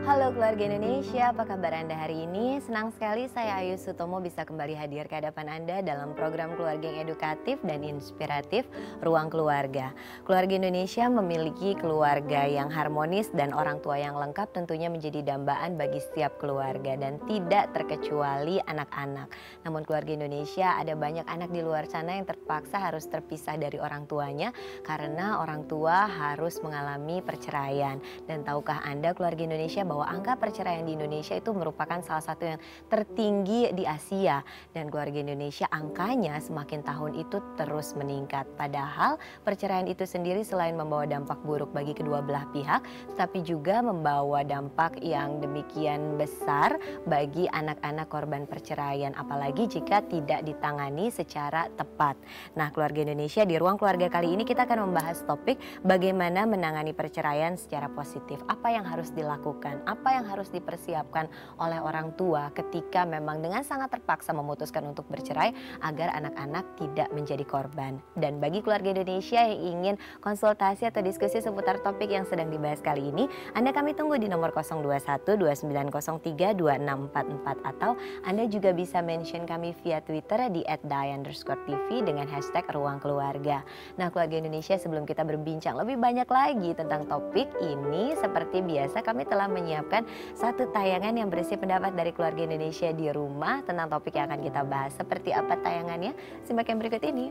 Halo keluarga Indonesia, apa kabar Anda hari ini? Senang sekali saya Ayu Sutomo bisa kembali hadir ke hadapan Anda dalam program keluarga yang edukatif dan inspiratif Ruang Keluarga. Keluarga Indonesia memiliki keluarga yang harmonis dan orang tua yang lengkap tentunya menjadi dambaan bagi setiap keluarga dan tidak terkecuali anak-anak. Namun keluarga Indonesia ada banyak anak di luar sana yang terpaksa harus terpisah dari orang tuanya karena orang tua harus mengalami perceraian. Dan tahukah Anda keluarga Indonesia bahwa angka perceraian di Indonesia itu merupakan salah satu yang tertinggi di Asia, dan keluarga Indonesia angkanya semakin tahun itu terus meningkat. Padahal perceraian itu sendiri selain membawa dampak buruk bagi kedua belah pihak, tetapi juga membawa dampak yang demikian besar bagi anak-anak korban perceraian, apalagi jika tidak ditangani secara tepat. Nah, keluarga Indonesia di Ruang Keluarga kali ini kita akan membahas topik bagaimana menangani perceraian secara positif. Apa yang harus dilakukan? Apa yang harus dipersiapkan oleh orang tua ketika memang dengan sangat terpaksa memutuskan untuk bercerai agar anak-anak tidak menjadi korban. Dan bagi keluarga Indonesia yang ingin konsultasi atau diskusi seputar topik yang sedang dibahas kali ini, Anda kami tunggu di nomor 021 2903 2644 atau Anda juga bisa mention kami via Twitter di @dai_tv dengan hashtag Ruang Keluarga. Nah, keluarga Indonesia, sebelum kita berbincang lebih banyak lagi tentang topik ini, seperti biasa kami telah menyiapkan satu tayangan yang berisi pendapat dari keluarga Indonesia di rumah tentang topik yang akan kita bahas. Seperti apa tayangannya? Simak yang berikut ini.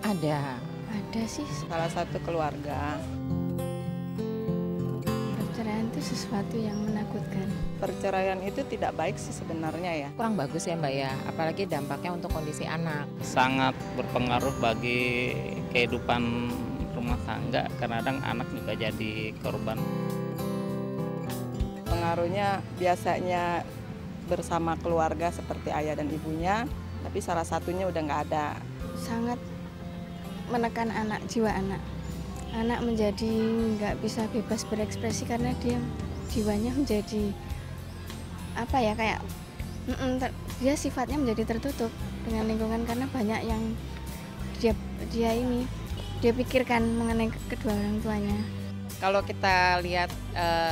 Ada sih. Salah satu keluarga. Perceraian itu sesuatu yang menakutkan. Perceraian itu tidak baik sih sebenarnya ya. Kurang bagus ya Mbak ya, apalagi dampaknya untuk kondisi anak. Sangat berpengaruh bagi kehidupan rumah tangga, kadang anak juga jadi korban. Pengaruhnya biasanya bersama keluarga seperti ayah dan ibunya, tapi salah satunya udah nggak ada. Sangat menekan anak, jiwa anak. Anak menjadi nggak bisa bebas berekspresi karena dia jiwanya menjadi apa ya, kayak dia sifatnya menjadi tertutup dengan lingkungan karena banyak yang dia pikirkan mengenai kedua orang tuanya. Kalau kita lihat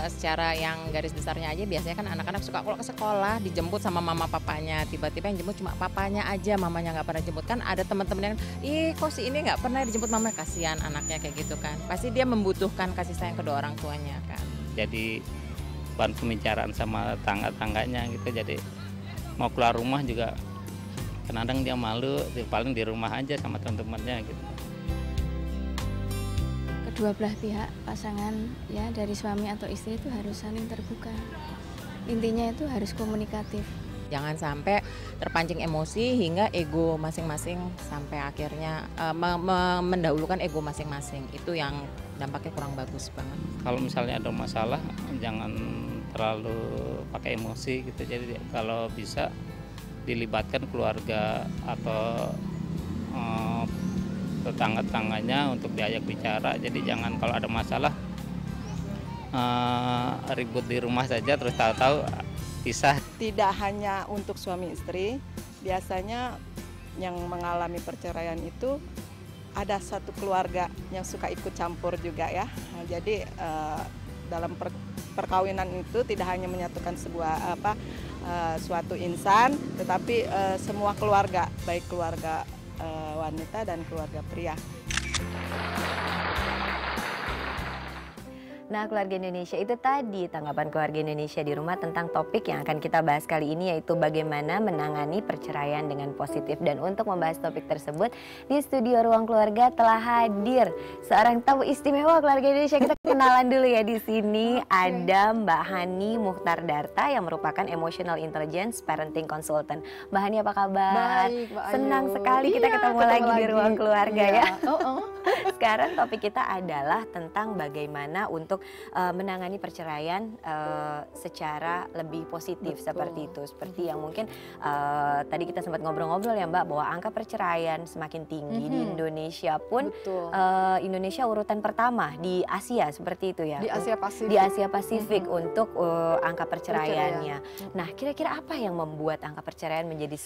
secara yang garis besarnya aja, biasanya kan anak-anak suka kalau ke sekolah dijemput sama mama papanya, tiba-tiba yang jemput cuma papanya aja, mamanya nggak pernah jemput. Kan ada teman-teman yang, kok si ini nggak pernah dijemput mama, kasihan anaknya kayak gitu kan. Pasti dia membutuhkan kasih sayang kedua orang tuanya kan. Jadi bahan pembicaraan sama tangga-tangganya gitu, jadi mau keluar rumah juga kadang dia malu, paling di rumah aja sama teman-temannya gitu. Kedua belah pihak pasangan ya, dari suami atau istri itu harus saling terbuka. Intinya itu harus komunikatif. Jangan sampai terpancing emosi hingga ego masing-masing sampai akhirnya mendahulukan ego masing-masing. Itu yang dampaknya kurang bagus banget. Kalau misalnya ada masalah, jangan terlalu pakai emosi gitu. Jadi kalau bisa dilibatkan keluarga atau tetangga-tetangganya untuk diajak bicara. Jadi jangan kalau ada masalah ribut di rumah saja terus tahu-tahu pisah. Tidak hanya untuk suami istri, biasanya yang mengalami perceraian itu ada satu keluarga yang suka ikut campur juga ya. Nah, jadi dalam perkawinan itu tidak hanya menyatukan suatu insan, tetapi semua keluarga, baik keluarga wanita dan keluarga pria. Nah, keluarga Indonesia, itu tadi tanggapan keluarga Indonesia di rumah tentang topik yang akan kita bahas kali ini, yaitu bagaimana menangani perceraian dengan positif. Dan untuk membahas topik tersebut di studio Ruang Keluarga telah hadir seorang tamu istimewa keluarga Indonesia. Kita kenalan dulu ya, di sini ada Mbak Hani Mukhtar Darta yang merupakan Emotional Intelligence Parenting Consultant. Mbak Hani, apa kabar? Baik, Mbak Ayu. Senang sekali kita ketemu lagi di Ruang Keluarga ya. Oh. Sekarang topik kita adalah tentang bagaimana untuk untuk menangani perceraian secara lebih positif. Betul. Seperti itu. Seperti yang mungkin tadi kita sempat ngobrol-ngobrol ya Mbak, bahwa angka perceraian semakin tinggi di Indonesia pun. Betul. Indonesia urutan pertama di Asia seperti itu ya. Di Asia Pasifik. Di Asia Pasifik untuk angka perceraiannya. Nah, kira-kira apa yang membuat angka perceraian menjadi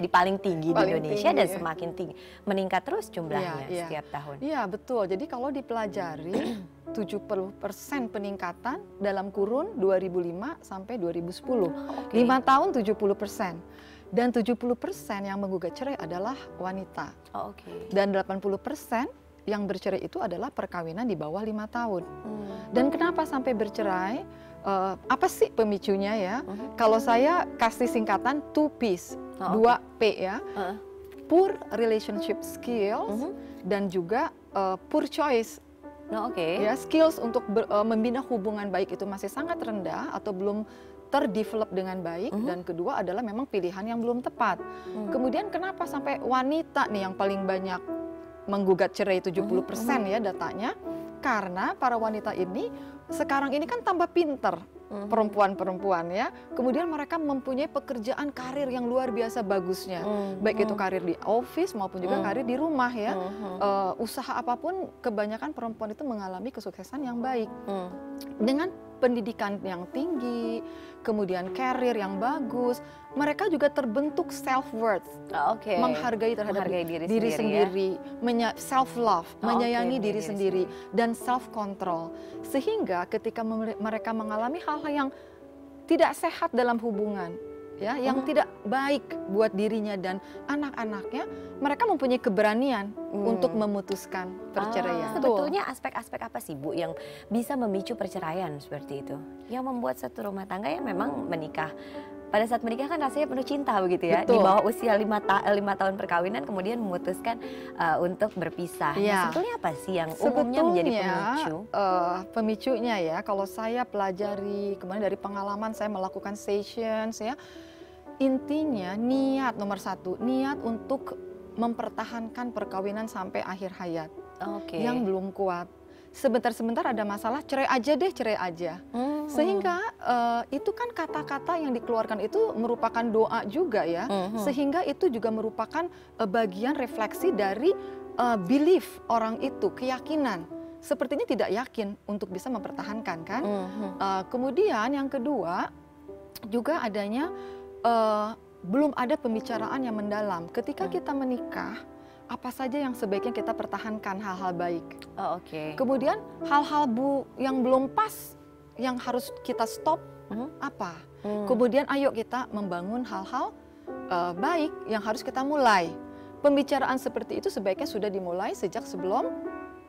paling tinggi di Indonesia dan semakin tinggi, meningkat terus jumlahnya setiap tahun? Iya, betul. Jadi kalau dipelajari 70% peningkatan dalam kurun 2005 sampai 2010. 5 tahun 70%. Dan 70% yang menggugat cerai adalah wanita. Dan 80% yang bercerai itu adalah perkawinan di bawah 5 tahun. Dan kenapa sampai bercerai? Apa sih pemicunya ya? Kalau saya kasih singkatan 2Ps, 2P ya. Poor relationship skills dan juga poor choice. Ya, skills untuk membina hubungan baik itu masih sangat rendah atau belum terdevelop dengan baik. Dan kedua adalah memang pilihan yang belum tepat. Kemudian kenapa sampai wanita nih yang paling banyak menggugat cerai 70% ya datanya? Karena para wanita ini sekarang ini kan tambah pinter, perempuan-perempuan ya. Kemudian mereka mempunyai pekerjaan karir yang luar biasa bagusnya. Baik itu karir di office maupun juga karir di rumah ya. Usaha apapun kebanyakan perempuan itu mengalami kesuksesan yang baik. Dengan pendidikan yang tinggi, kemudian karir yang bagus, mereka juga terbentuk self-worth, menghargai terhadap diri sendiri, self-love, menyayangi diri sendiri, dan self-control. Sehingga ketika mereka mengalami hal-hal yang tidak sehat dalam hubungan, ya, yang tidak baik buat dirinya dan anak-anaknya, mereka mempunyai keberanian untuk memutuskan perceraian. Sebetulnya aspek-aspek apa sih Bu yang bisa memicu perceraian seperti itu? Yang membuat satu rumah tangga yang memang menikah, pada saat menikah kan rasanya penuh cinta begitu ya. Di bawah usia 5 tahun perkawinan kemudian memutuskan untuk berpisah. Nah, sebetulnya apa sih yang umumnya menjadi pemicu? Pemicunya ya, kalau saya pelajari kemarin dari pengalaman saya melakukan sessions ya, intinya niat nomor 1, niat untuk mempertahankan perkawinan sampai akhir hayat. Yang belum kuat. Sebentar-sebentar ada masalah, cerai aja deh, cerai aja. Sehingga itu kan kata-kata yang dikeluarkan itu merupakan doa juga ya. Sehingga itu juga merupakan bagian refleksi dari belief orang itu, keyakinan. Sepertinya tidak yakin untuk bisa mempertahankan kan. Kemudian yang kedua juga adanya belum ada pembicaraan yang mendalam. Ketika kita menikah, apa saja yang sebaiknya kita pertahankan hal-hal baik. Kemudian hal-hal yang belum pas, yang harus kita stop, apa? Kemudian ayo kita membangun hal-hal baik yang harus kita mulai. Pembicaraan seperti itu sebaiknya sudah dimulai sejak sebelum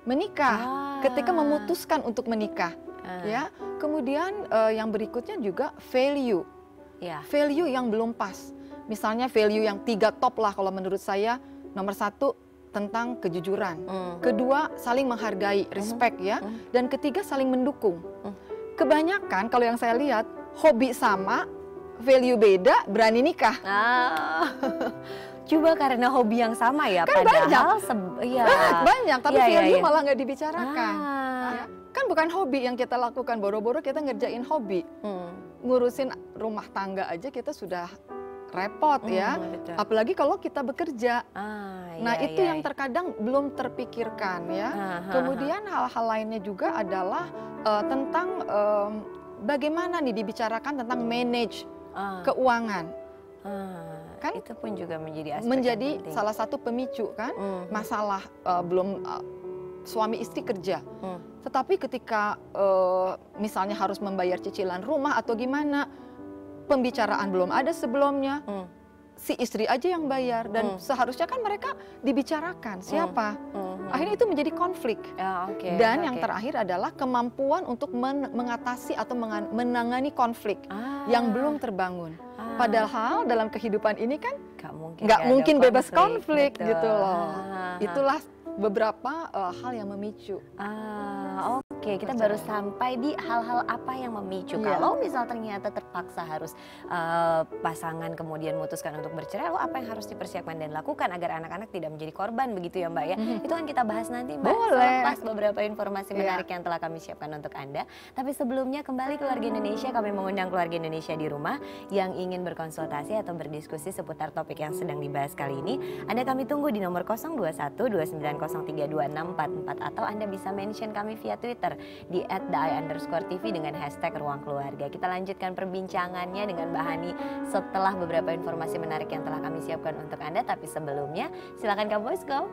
menikah, ketika memutuskan untuk menikah. Ya. Kemudian yang berikutnya juga value. Value yang belum pas. Misalnya value yang 3 top lah kalau menurut saya. Nomor 1 tentang kejujuran. Kedua saling menghargai, respect ya. Dan ketiga saling mendukung. Kebanyakan kalau yang saya lihat hobi sama, value beda, berani nikah. Coba karena hobi yang sama ya, kan padahal banyak, tapi value malah nggak dibicarakan. Kan bukan hobi yang kita lakukan, boro-boro kita ngerjain hobi. Ngurusin rumah tangga aja kita sudah repot ya, apalagi kalau kita bekerja. Itu yang terkadang belum terpikirkan ya. Kemudian hal-hal lainnya juga adalah tentang bagaimana nih dibicarakan tentang manage keuangan. Kan itu pun juga menjadi aspek menjadi salah satu pemicu kan. Masalah belum suami istri kerja, tetapi ketika misalnya harus membayar cicilan rumah atau gimana, pembicaraan belum ada sebelumnya, si istri aja yang bayar, dan seharusnya kan mereka dibicarakan siapa. Akhirnya itu menjadi konflik. Dan yang terakhir adalah kemampuan untuk mengatasi atau menangani konflik yang belum terbangun. Padahal dalam kehidupan ini kan nggak mungkin bebas konflik gitu loh. Itulah beberapa hal yang memicu. Oke, kita baru sampai di hal-hal apa yang memicu. Iya. Kalau misal ternyata terpaksa harus pasangan kemudian memutuskan untuk bercerai, lalu apa yang harus dipersiapkan dan lakukan agar anak-anak tidak menjadi korban begitu ya Mbak ya? Itu kan kita bahas nanti Mbak, Boleh. selepas beberapa informasi menarik yang telah kami siapkan untuk Anda. Tapi sebelumnya kembali Keluarga Indonesia, kami mengundang keluarga Indonesia di rumah yang ingin berkonsultasi atau berdiskusi seputar topik yang sedang dibahas kali ini. Anda kami tunggu di nomor 021 2903 2644 atau Anda bisa mention kami via Twitter di @dai_tv dengan hashtag Ruang Keluarga. Kita lanjutkan perbincangannya dengan Mbak Hani setelah beberapa informasi menarik yang telah kami siapkan untuk Anda. Tapi sebelumnya, silakan Kak Boys, go!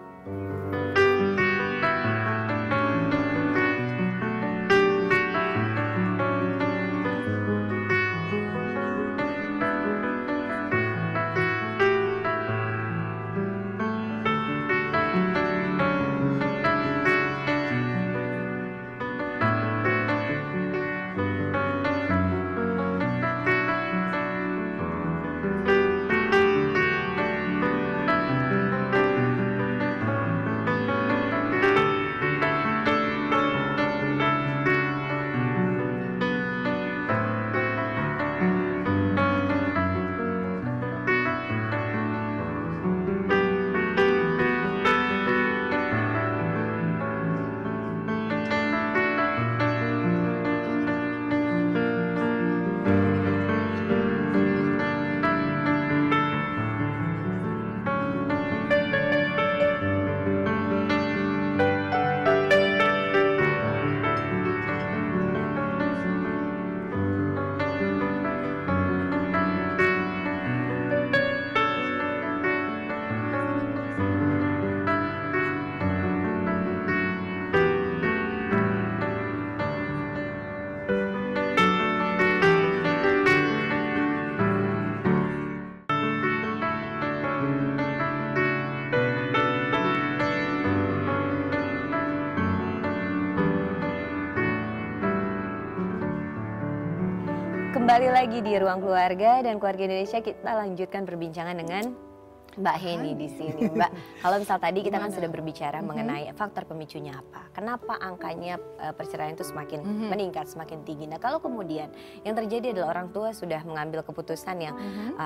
Kembali lagi di Ruang Keluarga dan Keluarga Indonesia, kita lanjutkan perbincangan dengan Mbak Heni di sini. Mbak, kalau misal tadi kita kan sudah berbicara mengenai faktor pemicunya apa. Kenapa angkanya perceraian itu semakin meningkat, semakin tinggi. Nah, kalau kemudian yang terjadi adalah orang tua sudah mengambil keputusan yang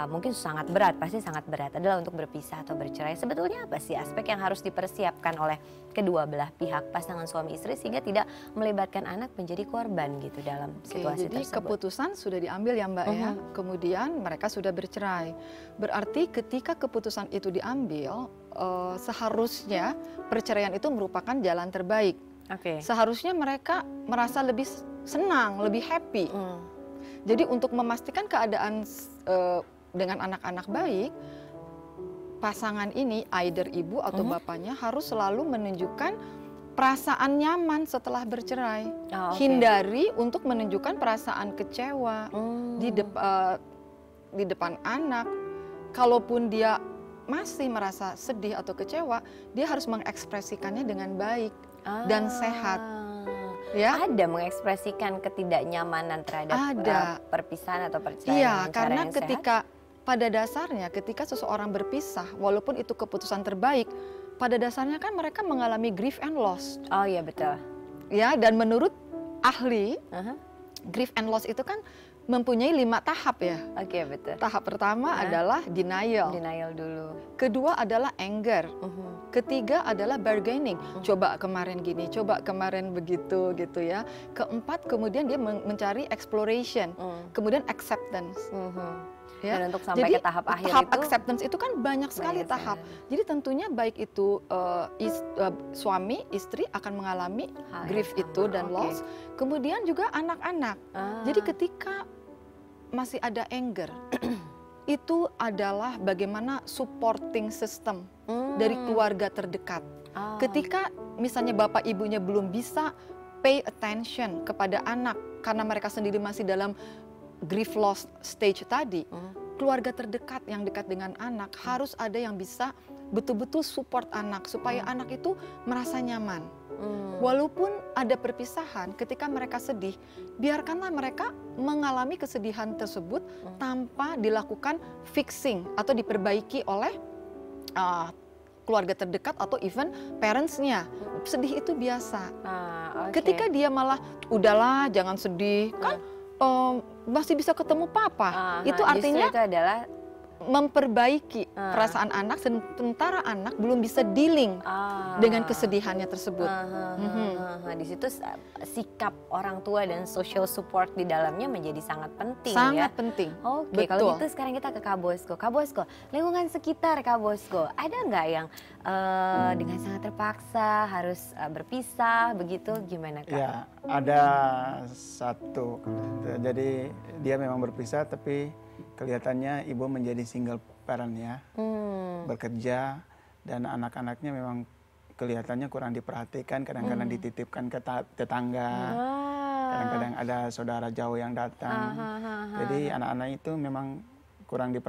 mungkin sangat berat, pasti sangat berat adalah untuk berpisah atau bercerai. Sebetulnya apa sih aspek yang harus dipersiapkan oleh kedua belah pihak pasangan suami istri sehingga tidak melibatkan anak menjadi korban gitu dalam situasi jadi tersebut. keputusan sudah diambil ya Mbak ya. Kemudian mereka sudah bercerai. Berarti ketika keputusan itu diambil, seharusnya perceraian itu merupakan jalan terbaik. Oke. Seharusnya mereka merasa lebih senang, lebih happy. Jadi untuk memastikan keadaan dengan anak-anak baik, pasangan ini, either ibu atau bapaknya harus selalu menunjukkan perasaan nyaman setelah bercerai. Hindari untuk menunjukkan perasaan kecewa di depan anak. Kalaupun dia masih merasa sedih atau kecewa, dia harus mengekspresikannya dengan baik dan sehat. Ya, ada mengekspresikan ketidaknyamanan terhadap perpisahan atau perceraian. Iya, dengan cara karena yang ketika pada dasarnya ketika seseorang berpisah, walaupun itu keputusan terbaik, pada dasarnya kan mereka mengalami grief and loss. Oh iya betul. Ya, dan menurut ahli, grief and loss itu kan mempunyai 5 tahap ya. Oke, betul. Tahap pertama adalah denial. Denial dulu. Kedua adalah anger. Ketiga adalah bargaining. Coba kemarin gini, coba kemarin begitu gitu ya. Keempat kemudian dia mencari exploration. Kemudian acceptance. Ya. Dan untuk sampai ke tahap akhir tahap itu acceptance itu kan banyak sekali tahap. Jadi tentunya baik itu suami, istri akan mengalami grief itu dan loss. Kemudian juga anak-anak. Jadi ketika masih ada anger, itu adalah bagaimana supporting system dari keluarga terdekat. Ketika misalnya bapak ibunya belum bisa pay attention kepada anak karena mereka sendiri masih dalam grief loss stage tadi, keluarga terdekat yang dekat dengan anak harus ada yang bisa betul-betul support anak supaya anak itu merasa nyaman. Walaupun ada perpisahan, ketika mereka sedih, biarkanlah mereka mengalami kesedihan tersebut tanpa dilakukan fixing atau diperbaiki oleh keluarga terdekat atau even parents-nya. Sedih itu biasa. Oke. Ketika dia malah, udahlah jangan sedih, kan masih bisa ketemu papa. Itu artinya justru itu adalah memperbaiki perasaan anak, sementara anak belum bisa dealing dengan kesedihannya tersebut. Di situ sikap orang tua dan social support di dalamnya menjadi sangat penting. Sangat ya. penting. Oke, kalau gitu sekarang kita ke Kak Bosko. Kak Bosko, lingkungan sekitar Kak Bosko, ada nggak yang dengan sangat terpaksa harus berpisah begitu? Gimana Kak? Ya, ada satu. Jadi dia memang berpisah, tapi kelihatannya ibu menjadi single parent ya, bekerja, dan anak-anaknya memang kelihatannya kurang diperhatikan, kadang-kadang dititipkan ke tetangga, kadang-kadang ada saudara jauh yang datang. Jadi anak-anak itu memang kurang diperhatikan.